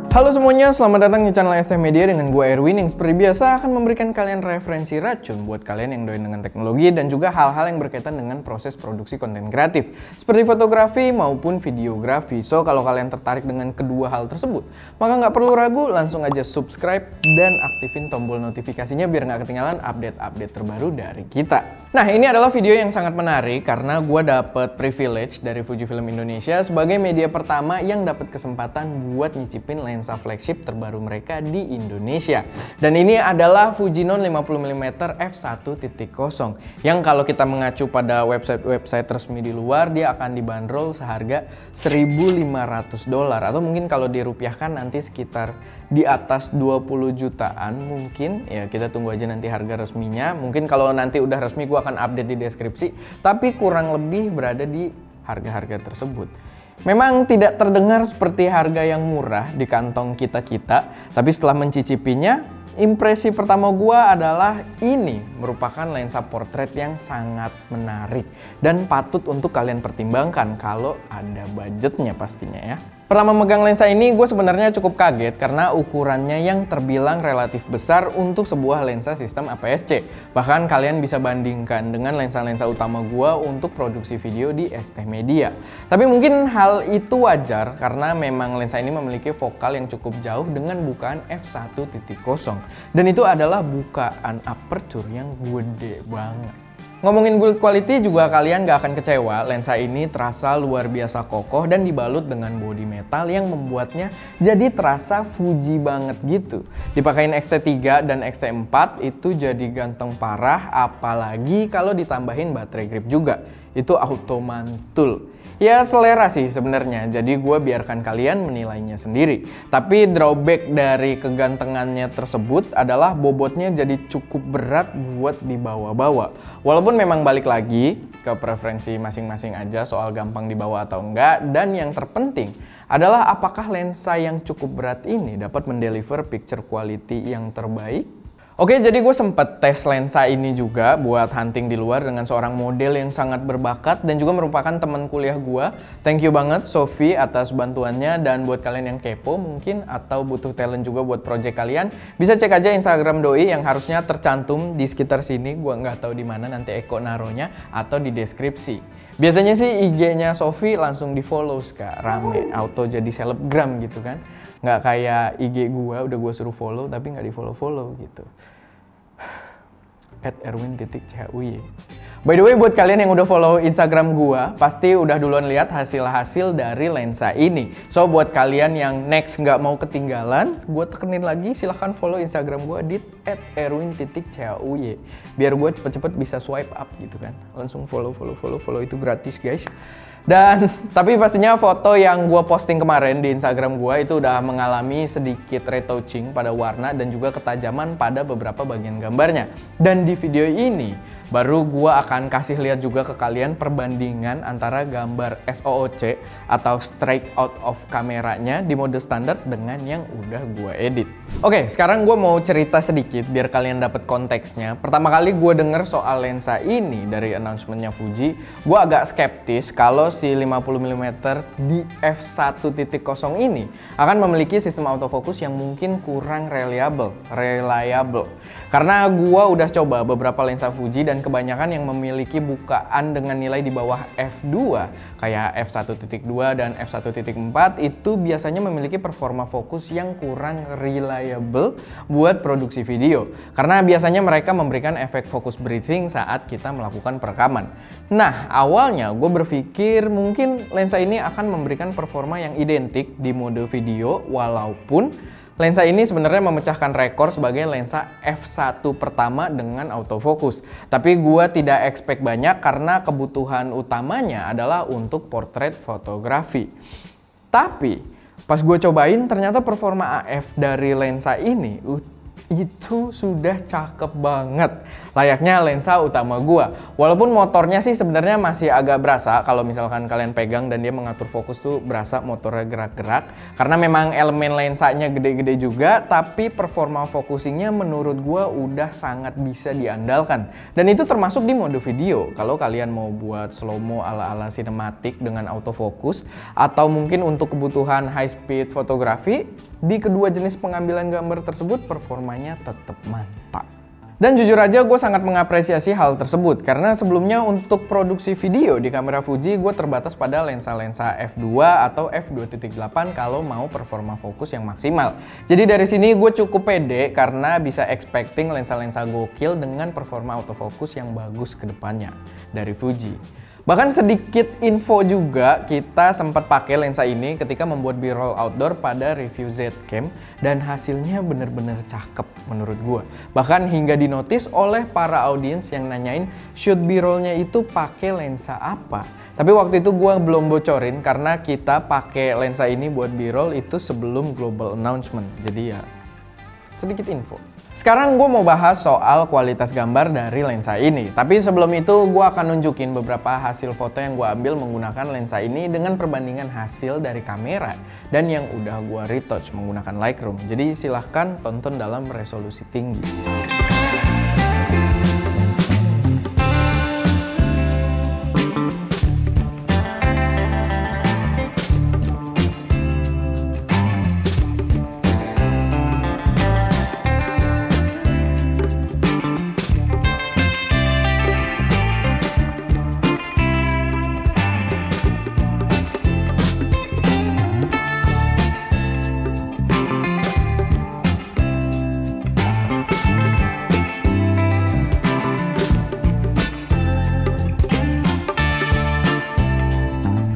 Halo semuanya, selamat datang di channel ST Media dengan gue Erwin yang seperti biasa akan memberikan kalian referensi racun buat kalian yang doyan dengan teknologi dan juga hal-hal yang berkaitan dengan proses produksi konten kreatif seperti fotografi maupun videografi. So, kalau kalian tertarik dengan kedua hal tersebut, maka nggak perlu ragu, langsung aja subscribe dan aktifin tombol notifikasinya biar nggak ketinggalan update-update terbaru dari kita. Nah, ini adalah video yang sangat menarik karena gue dapet privilege dari Fujifilm Indonesia sebagai media pertama yang dapat kesempatan buat nyicipin lensa flagship terbaru mereka di Indonesia. Dan ini adalah Fujinon 50mm f1.0 yang kalau kita mengacu pada website resmi di luar, dia akan dibanderol seharga $1.500 atau mungkin kalau dirupiahkan nanti sekitar di atas 20 jutaan mungkin. Ya, kita tunggu aja nanti harga resminya. Mungkin kalau nanti udah resmi gue akan update di deskripsi, tapi kurang lebih berada di harga-harga tersebut. Memang tidak terdengar seperti harga yang murah di kantong kita-kita, tapi setelah mencicipinya, impresi pertama gua adalah ini merupakan lensa portrait yang sangat menarik dan patut untuk kalian pertimbangkan kalau ada budgetnya pastinya ya. Pertama megang lensa ini gue sebenarnya cukup kaget karena ukurannya yang terbilang relatif besar untuk sebuah lensa sistem APS-C. Bahkan kalian bisa bandingkan dengan lensa-lensa utama gue untuk produksi video di ST Media. Tapi mungkin hal itu wajar karena memang lensa ini memiliki vokal yang cukup jauh dengan bukaan f1.0. Dan itu adalah bukaan aperture yang gede banget. Ngomongin build quality juga kalian gak akan kecewa, lensa ini terasa luar biasa kokoh dan dibalut dengan bodi metal yang membuatnya jadi terasa Fuji banget gitu. Dipakein X-T3 dan X-T4 itu jadi ganteng parah, apalagi kalau ditambahin baterai grip juga. Itu auto mantul. Ya selera sih sebenarnya, jadi gue biarkan kalian menilainya sendiri. Tapi drawback dari kegantengannya tersebut adalah bobotnya jadi cukup berat buat dibawa-bawa. Walaupun memang balik lagi ke preferensi masing-masing aja soal gampang dibawa atau enggak. Dan yang terpenting adalah apakah lensa yang cukup berat ini dapat mendeliver picture quality yang terbaik. Oke, jadi gue sempet tes lensa ini juga buat hunting di luar dengan seorang model yang sangat berbakat dan juga merupakan teman kuliah gue. Thank you banget Sophie atas bantuannya, dan buat kalian yang kepo mungkin atau butuh talent juga buat project kalian, bisa cek aja Instagram Doi yang harusnya tercantum di sekitar sini. Gue nggak tahu di mana, nanti Eko naruhnya atau di deskripsi. Biasanya sih IG-nya Sophie langsung di follow kak, rame, auto jadi selebgram gitu kan. Nggak kayak IG gue, udah gue suruh follow tapi nggak di follow gitu. @erwin.chuy. By the way, buat kalian yang udah follow Instagram gua, pasti udah duluan lihat hasil-hasil dari lensa ini. So, buat kalian yang next nggak mau ketinggalan, gua tekenin lagi, silahkan follow Instagram gua di @erwin.chuy. Biar gua cepet-cepet bisa swipe up gitu kan. Langsung follow itu gratis guys. Dan tapi pastinya foto yang gue posting kemarin di Instagram gue itu udah mengalami sedikit retouching pada warna dan juga ketajaman pada beberapa bagian gambarnya. Dan di video ini baru gue akan kasih lihat juga ke kalian perbandingan antara gambar SOOC atau straight out of kameranya di mode standar dengan yang udah gue edit. Oke, sekarang gue mau cerita sedikit biar kalian dapat konteksnya. Pertama kali gue denger soal lensa ini dari announcementnya Fuji, gue agak skeptis kalau si 50mm di f1.0 ini akan memiliki sistem autofocus yang mungkin kurang reliable. Karena gue udah coba beberapa lensa Fuji dan kebanyakan yang memiliki bukaan dengan nilai di bawah f2 kayak f1.2 dan f1.4 itu biasanya memiliki performa fokus yang kurang reliable buat produksi video karena biasanya mereka memberikan efek focus breathing saat kita melakukan perekaman. Nah, awalnya gue berpikir mungkin lensa ini akan memberikan performa yang identik di mode video, walaupun lensa ini sebenarnya memecahkan rekor sebagai lensa f1 pertama dengan autofocus. Tapi gua tidak expect banyak karena kebutuhan utamanya adalah untuk portrait fotografi. Tapi pas gue cobain ternyata performa AF dari lensa ini itu sudah cakep banget, layaknya lensa utama gua. Walaupun motornya sih sebenarnya masih agak berasa, kalau misalkan kalian pegang dan dia mengatur fokus tuh berasa motornya gerak-gerak, karena memang elemen lensanya gede-gede juga, tapi performa focusingnya menurut gua udah sangat bisa diandalkan. Dan itu termasuk di mode video. Kalau kalian mau buat slow-mo ala-ala sinematik dengan autofocus, atau mungkin untuk kebutuhan high speed fotografi, di kedua jenis pengambilan gambar tersebut performanya tetap mantap. Dan jujur aja gue sangat mengapresiasi hal tersebut, karena sebelumnya untuk produksi video di kamera Fuji gue terbatas pada lensa-lensa f2 atau f2.8 kalau mau performa fokus yang maksimal. Jadi dari sini gue cukup pede karena bisa expecting lensa-lensa gokil dengan performa autofocus yang bagus ke depannya dari Fuji. Bahkan sedikit info juga, kita sempat pakai lensa ini ketika membuat B-roll outdoor pada review Z-Cam dan hasilnya bener-bener cakep menurut gua. Bahkan hingga dinotis oleh para audiens yang nanyain shoot B-rollnya itu pakai lensa apa. Tapi waktu itu gua belum bocorin karena kita pakai lensa ini buat B-roll itu sebelum global announcement. Jadi ya sedikit info. Sekarang gue mau bahas soal kualitas gambar dari lensa ini. Tapi sebelum itu gue akan nunjukin beberapa hasil foto yang gue ambil menggunakan lensa ini dengan perbandingan hasil dari kamera dan yang udah gue retouch menggunakan Lightroom. Jadi silahkan tonton dalam resolusi tinggi.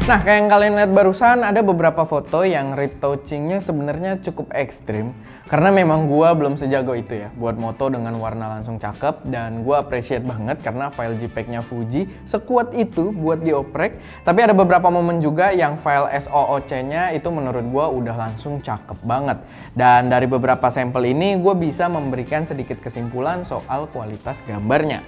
Nah, kayak yang kalian lihat barusan, ada beberapa foto yang retouchingnya sebenarnya cukup ekstrim. Karena memang gua belum sejago itu ya, buat moto dengan warna langsung cakep. Dan gua appreciate banget karena file JPEG-nya Fuji sekuat itu buat dioprek. Tapi ada beberapa momen juga yang file SOOC-nya itu menurut gua udah langsung cakep banget. Dan dari beberapa sampel ini, gua bisa memberikan sedikit kesimpulan soal kualitas gambarnya.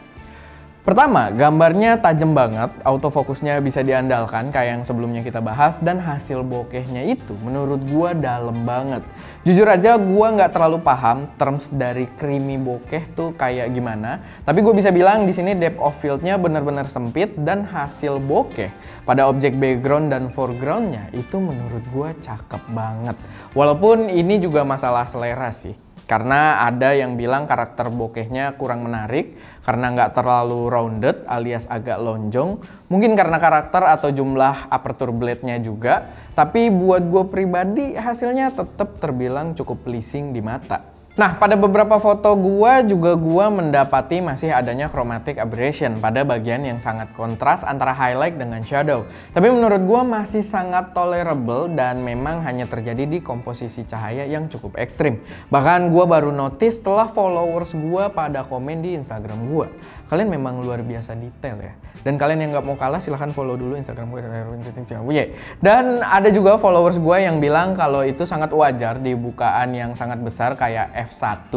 Pertama, gambarnya tajam banget, autofokusnya bisa diandalkan kayak yang sebelumnya kita bahas, dan hasil bokehnya itu menurut gua dalam banget. Jujur aja gua nggak terlalu paham terms dari creamy bokeh tuh kayak gimana, tapi gue bisa bilang di sini depth of field-nya benar-benar sempit dan hasil bokeh pada objek background dan foreground-nya itu menurut gua cakep banget. Walaupun ini juga masalah selera sih. Karena ada yang bilang karakter bokehnya kurang menarik karena nggak terlalu rounded alias agak lonjong. Mungkin karena karakter atau jumlah aperture blade-nya juga. Tapi buat gue pribadi hasilnya tetap terbilang cukup pleasing di mata. Nah, pada beberapa foto gua mendapati masih adanya chromatic aberration pada bagian yang sangat kontras antara highlight dengan shadow. Tapi menurut gua masih sangat tolerable dan memang hanya terjadi di komposisi cahaya yang cukup ekstrim. Bahkan gua baru notice setelah followers gua pada komen di Instagram gua. Kalian memang luar biasa detail ya. Dan kalian yang nggak mau kalah silahkan follow dulu Instagram gue. Dan ada juga followers gue yang bilang kalau itu sangat wajar di bukaan yang sangat besar kayak f1.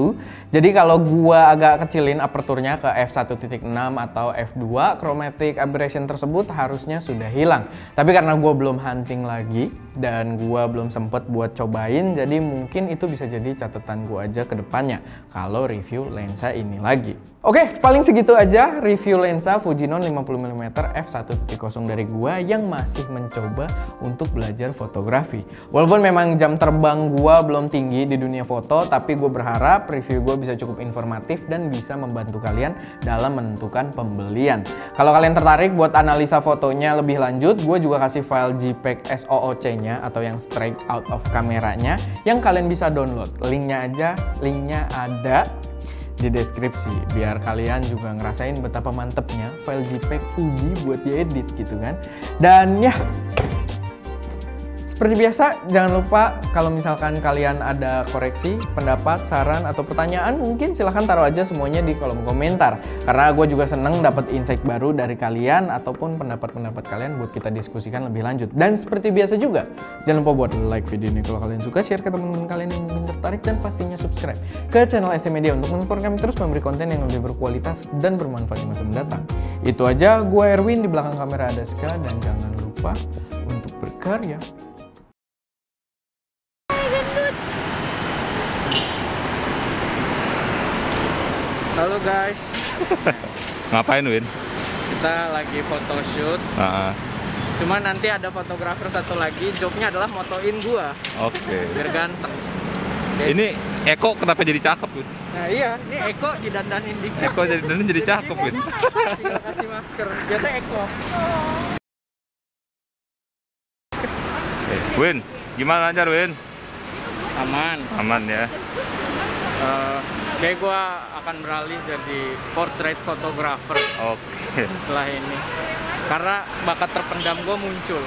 Jadi kalau gue agak kecilin aperturnya ke f1.6 atau f2, chromatic aberration tersebut harusnya sudah hilang. Tapi karena gue belum hunting lagi dan gue belum sempet buat cobain, jadi mungkin itu bisa jadi catatan gue aja ke depannya kalau review lensa ini lagi. Oke, paling segitu aja review lensa Fujinon 50mm f1.0 dari gua yang masih mencoba untuk belajar fotografi. Walaupun memang jam terbang gua belum tinggi di dunia foto, tapi gue berharap review gua bisa cukup informatif dan bisa membantu kalian dalam menentukan pembelian. Kalau kalian tertarik buat analisa fotonya lebih lanjut, gue juga kasih file JPEG SOOC-nya atau yang straight out of kameranya yang kalian bisa download. Linknya ada di deskripsi biar kalian juga ngerasain betapa mantepnya file JPEG Fuji buat diedit gitu kan. Dan ya, Seperti biasa, jangan lupa kalau misalkan kalian ada koreksi, pendapat, saran, atau pertanyaan, mungkin silahkan taruh aja semuanya di kolom komentar. Karena gue juga seneng dapat insight baru dari kalian ataupun pendapat-pendapat kalian buat kita diskusikan lebih lanjut. Dan seperti biasa juga, jangan lupa buat like video ini kalau kalian suka, share ke teman-teman kalian yang mungkin tertarik, dan pastinya subscribe ke channel SM Media untuk mensupport kami terus memberi konten yang lebih berkualitas dan bermanfaat di masa mendatang. Itu aja, gue Erwin, di belakang kamera ada Ska, dan jangan lupa untuk berkarya. Halo guys. Ngapain, Win? Kita lagi photoshoot. Cuma nanti ada fotografer satu lagi, jobnya adalah motoin gua. Oke. Biar ganteng. Ini Eko kenapa jadi cakep, Win? Nah iya, ini Eko didandanin dikit. Eko jadi cakep, Win. Tinggal kasih masker. Biasa Eko. Win, gimana lancar, Win? Aman. Aman ya. Kayak gua akan beralih jadi portrait photographer Oke. setelah ini. Karena bakat terpendam gua muncul.